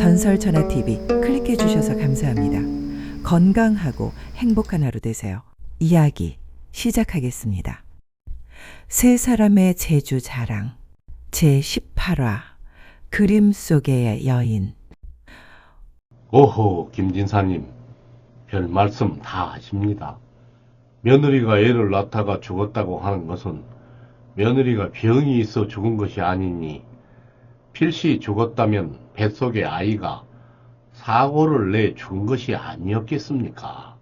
전설천하TV 클릭해 주셔서 감사합니다. 건강하고 행복한 하루 되세요. 이야기 시작하겠습니다. 세 사람의 제주 자랑 제18화 그림 속의 여인. 오호, 김진사님, 별 말씀 다 하십니다. 며느리가 애를 낳다가 죽었다고 하는 것은 며느리가 병이 있어 죽은 것이 아니니 필시 죽었다면 뱃속의 아이가 사고를 내 죽은 것이 아니었겠습니까?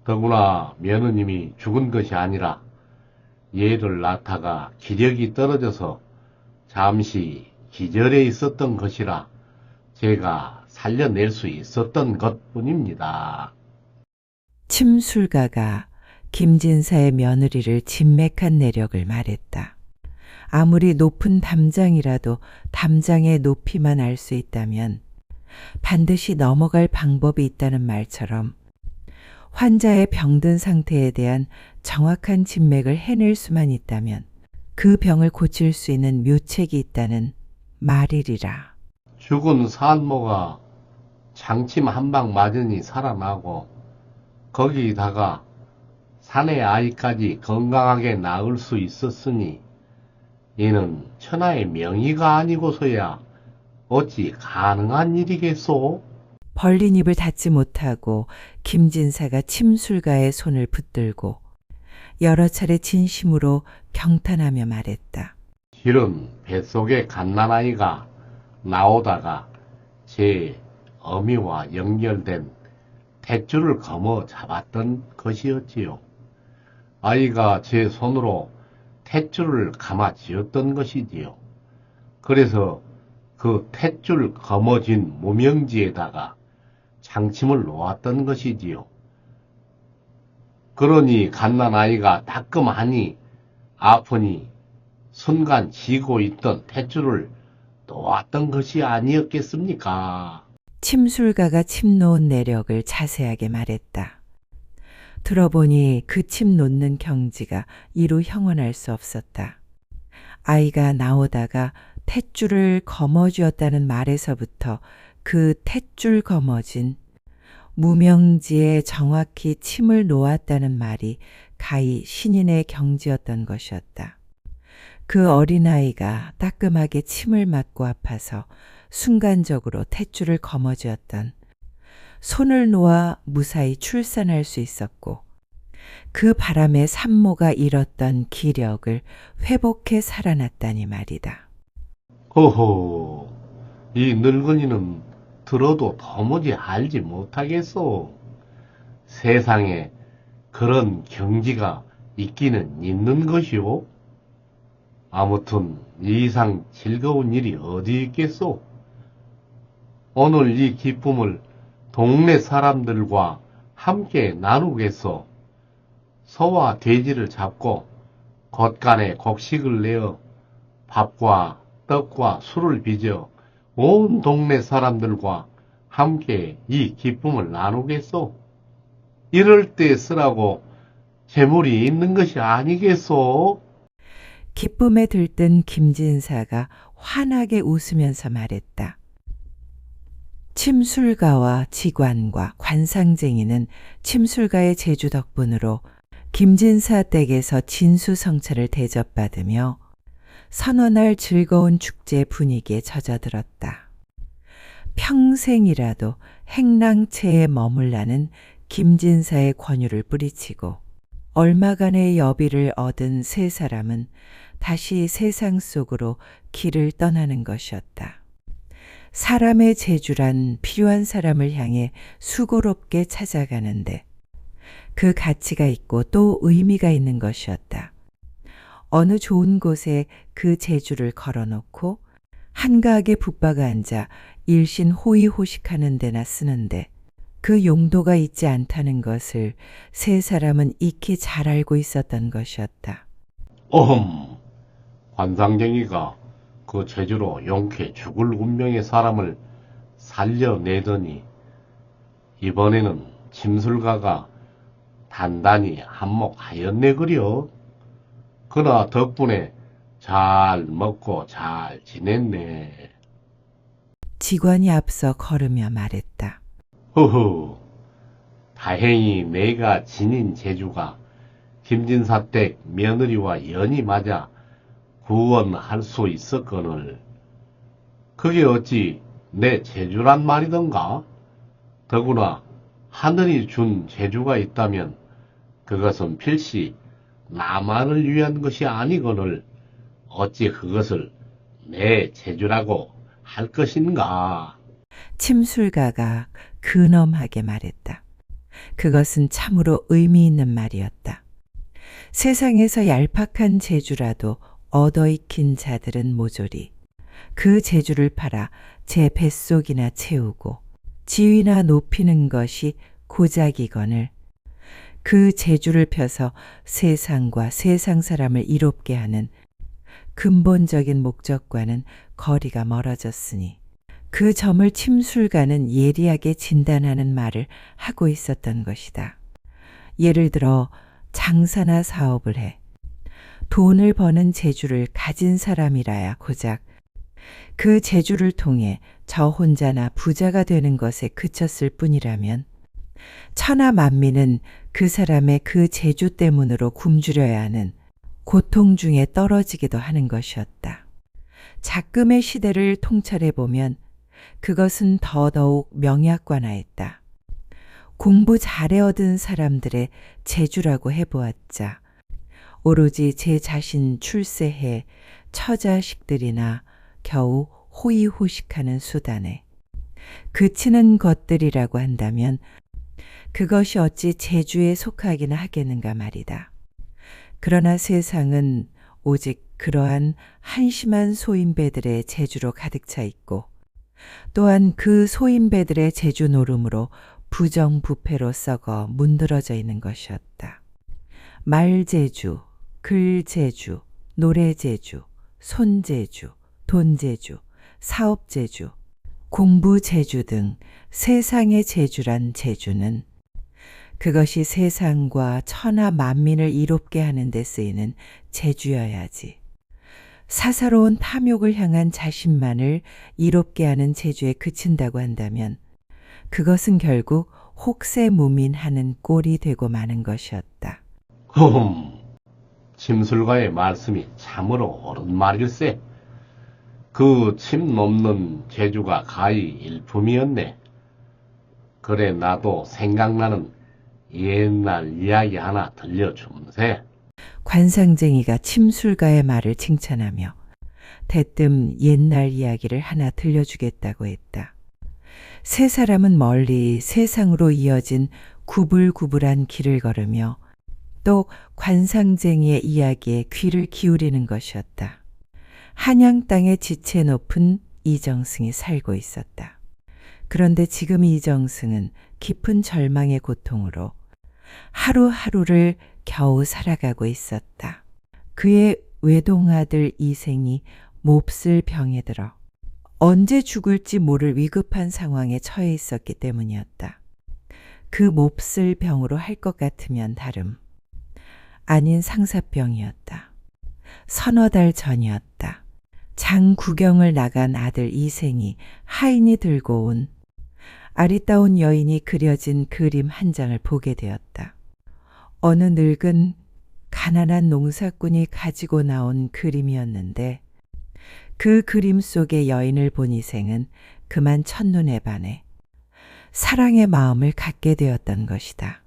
더구나 며느님이 죽은 것이 아니라 얘를 낳다가 기력이 떨어져서 잠시 기절해 있었던 것이라 제가 살려낼 수 있었던 것뿐입니다. 침술가가 김진사의 며느리를 진맥한 내력을 말했다. 아무리 높은 담장이라도 담장의 높이만 알 수 있다면 반드시 넘어갈 방법이 있다는 말처럼 환자의 병든 상태에 대한 정확한 진맥을 해낼 수만 있다면 그 병을 고칠 수 있는 묘책이 있다는 말이리라. 죽은 산모가 장침 한 방 맞으니 살아나고 거기다가 사내 아이까지 건강하게 낳을 수 있었으니 이는 천하의 명의가 아니고서야 어찌 가능한 일이겠소? 벌린 입을 닫지 못하고 김진사가 침술가의 손을 붙들고 여러 차례 진심으로 경탄하며 말했다. 실은 뱃속에 갓난아이가 나오다가 제 어미와 연결된 탯줄을 거머 잡았던 것이었지요. 아이가 제 손으로 탯줄을 감아 쥐었던 것이지요. 그래서 그 탯줄 거머쥔 무명지에다가 장침을 놓았던 것이지요. 그러니 갓난아이가 따끔하니 아프니 순간 쥐고 있던 탯줄을 놓았던 것이 아니었겠습니까? 침술가가 침 놓은 내력을 자세하게 말했다. 들어보니 그 침 놓는 경지가 이루 형언할 수 없었다. 아이가 나오다가 탯줄을 거머쥐었다는 말에서부터 그 탯줄 거머쥔 무명지에 정확히 침을 놓았다는 말이 가히 신인의 경지였던 것이었다. 그 어린아이가 따끔하게 침을 맞고 아파서 순간적으로 탯줄을 거머쥐었던 손을 놓아 무사히 출산할 수 있었고 그 바람에 산모가 잃었던 기력을 회복해 살아났다니 말이다. 허허, 이 늙은이는 들어도 도무지 알지 못하겠소. 세상에 그런 경지가 있기는 있는 것이오. 아무튼 이 이상 즐거운 일이 어디 있겠소. 오늘 이 기쁨을 동네 사람들과 함께 나누겠소. 소와 돼지를 잡고 곳간에 곡식을 내어 밥과 떡과 술을 빚어 온 동네 사람들과 함께 이 기쁨을 나누겠소. 이럴 때 쓰라고 재물이 있는 것이 아니겠소. 기쁨에 들뜬 김진사가 환하게 웃으면서 말했다. 침술가와 직관과 관상쟁이는 침술가의 제주 덕분으로 김진사 댁에서 진수성찬을 대접받으며 서너 날 즐거운 축제 분위기에 젖어들었다. 평생이라도 행랑채에 머물라는 김진사의 권유를 뿌리치고 얼마간의 여비를 얻은 세 사람은 다시 세상 속으로 길을 떠나는 것이었다. 사람의 재주란 필요한 사람을 향해 수고롭게 찾아가는데 그 가치가 있고 또 의미가 있는 것이었다. 어느 좋은 곳에 그 재주를 걸어놓고 한가하게 붙박아 앉아 일신 호의호식하는 데나 쓰는데 그 용도가 있지 않다는 것을 세 사람은 익히 잘 알고 있었던 것이었다. 어흠, 관상쟁이가 그 재주로 용케 죽을 운명의 사람을 살려내더니 이번에는 침술가가 단단히 한몫하였네 그려. 그나 덕분에 잘 먹고 잘 지냈네. 직원이 앞서 걸으며 말했다. 허허, 다행히 내가 지닌 제주가 김진사 댁 며느리와 연이 맞아 구원할 수 있었거늘. 그게 어찌 내 제주란 말이던가? 더구나 하늘이 준 제주가 있다면 그것은 필시 나만을 위한 것이 아니거늘 어찌 그것을 내 제주라고 할 것인가? 침술가가 근엄하게 말했다. 그것은 참으로 의미 있는 말이었다. 세상에서 얄팍한 재주라도 얻어익힌 자들은 모조리 그 재주를 팔아 제 뱃속이나 채우고 지위나 높이는 것이 고작이거늘 그 재주를 펴서 세상과 세상 사람을 이롭게 하는 근본적인 목적과는 거리가 멀어졌으니 그 점을 침술가는 예리하게 진단하는 말을 하고 있었던 것이다. 예를 들어 장사나 사업을 해 돈을 버는 재주를 가진 사람이라야 고작 그 재주를 통해 저 혼자나 부자가 되는 것에 그쳤을 뿐이라면 천하 만민은 그 사람의 그 재주 때문으로 굶주려야 하는 고통 중에 떨어지기도 하는 것이었다. 작금의 시대를 통찰해 보면 그것은 더더욱 명약관하였다. 공부 잘해 얻은 사람들의 재주라고 해보았자 오로지 제 자신 출세해 처자식들이나 겨우 호의호식하는 수단에 그치는 것들이라고 한다면 그것이 어찌 재주에 속하기나 하겠는가 말이다. 그러나 세상은 오직 그러한 한심한 소인배들의 재주로 가득 차 있고 또한 그 소인배들의 재주 노름으로 부정부패로 썩어 문드러져 있는 것이었다. 말재주, 글재주, 노래재주, 손재주, 돈재주, 사업재주, 공부재주 등 세상의 재주란 재주는 그것이 세상과 천하 만민을 이롭게 하는 데 쓰이는 재주여야지. 사사로운 탐욕을 향한 자신만을 이롭게 하는 재주에 그친다고 한다면 그것은 결국 혹세무민하는 꼴이 되고 마는 것이었다. 침술가의 말씀이 참으로 옳은 말일세. 그 침 넘는 재주가 가히 일품이었네. 그래 나도 생각나는 옛날 이야기 하나 들려줌세. 관상쟁이가 침술가의 말을 칭찬하며 대뜸 옛날 이야기를 하나 들려주겠다고 했다. 세 사람은 멀리 세상으로 이어진 구불구불한 길을 걸으며 또 관상쟁이의 이야기에 귀를 기울이는 것이었다. 한양 땅의 지체 높은 이정승이 살고 있었다. 그런데 지금 이정승은 깊은 절망의 고통으로 하루하루를 겨우 살아가고 있었다. 그의 외동아들 이생이 몹쓸 병에 들어 언제 죽을지 모를 위급한 상황에 처해 있었기 때문이었다. 그 몹쓸 병으로 할 것 같으면 다름 아닌 상사병이었다. 서너 달 전이었다. 장 구경을 나간 아들 이생이 하인이 들고 온 아리따운 여인이 그려진 그림 한 장을 보게 되었다. 어느 늙은 가난한 농사꾼이 가지고 나온 그림이었는데 그 그림 속의 여인을 본 이생은 그만 첫눈에 반해 사랑의 마음을 갖게 되었던 것이다.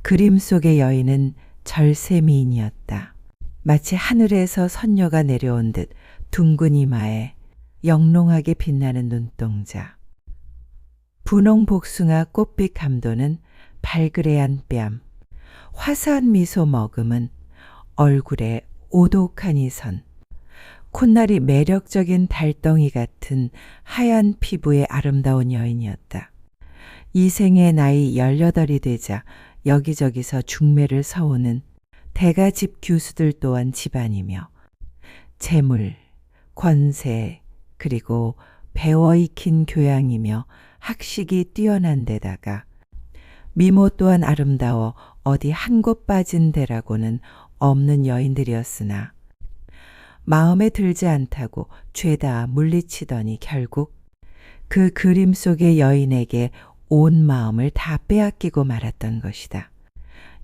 그림 속의 여인은 절세미인이었다. 마치 하늘에서 선녀가 내려온 듯 둥근 이마에 영롱하게 빛나는 눈동자, 분홍 복숭아 꽃빛 감도는 발그레한 뺨, 화사한 미소 머금은 얼굴에 오독한 이선, 콧날이 매력적인 달덩이 같은 하얀 피부의 아름다운 여인이었다. 이생의 나이 18이 되자 여기저기서 중매를 서오는 대가집 교수들 또한 집안이며 재물, 권세, 그리고 배워 익힌 교양이며 학식이 뛰어난 데다가 미모 또한 아름다워 어디 한 곳 빠진 데라고는 없는 여인들이었으나 마음에 들지 않다고 죄다 물리치더니 결국 그 그림 속의 여인에게 온 마음을 다 빼앗기고 말았던 것이다.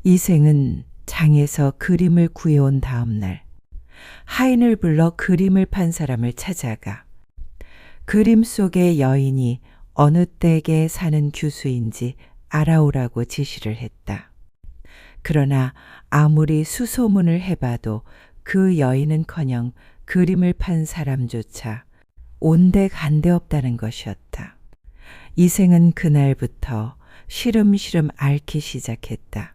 이생은 장에서 그림을 구해온 다음 날 하인을 불러 그림을 판 사람을 찾아가 그림 속의 여인이 어느 댁에 사는 규수인지 알아오라고 지시를 했다. 그러나 아무리 수소문을 해봐도 그 여인은커녕 그림을 판 사람조차 온데간데 없다는 것이었다. 이생은 그날부터 시름시름 앓기 시작했다.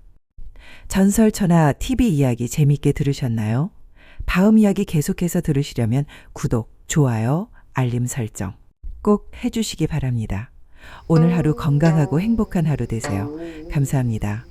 전설천하 TV 이야기 재밌게 들으셨나요? 다음 이야기 계속해서 들으시려면 구독, 좋아요, 알림 설정 꼭 해주시기 바랍니다. 오늘 하루 건강하고 행복한 하루 되세요. 감사합니다.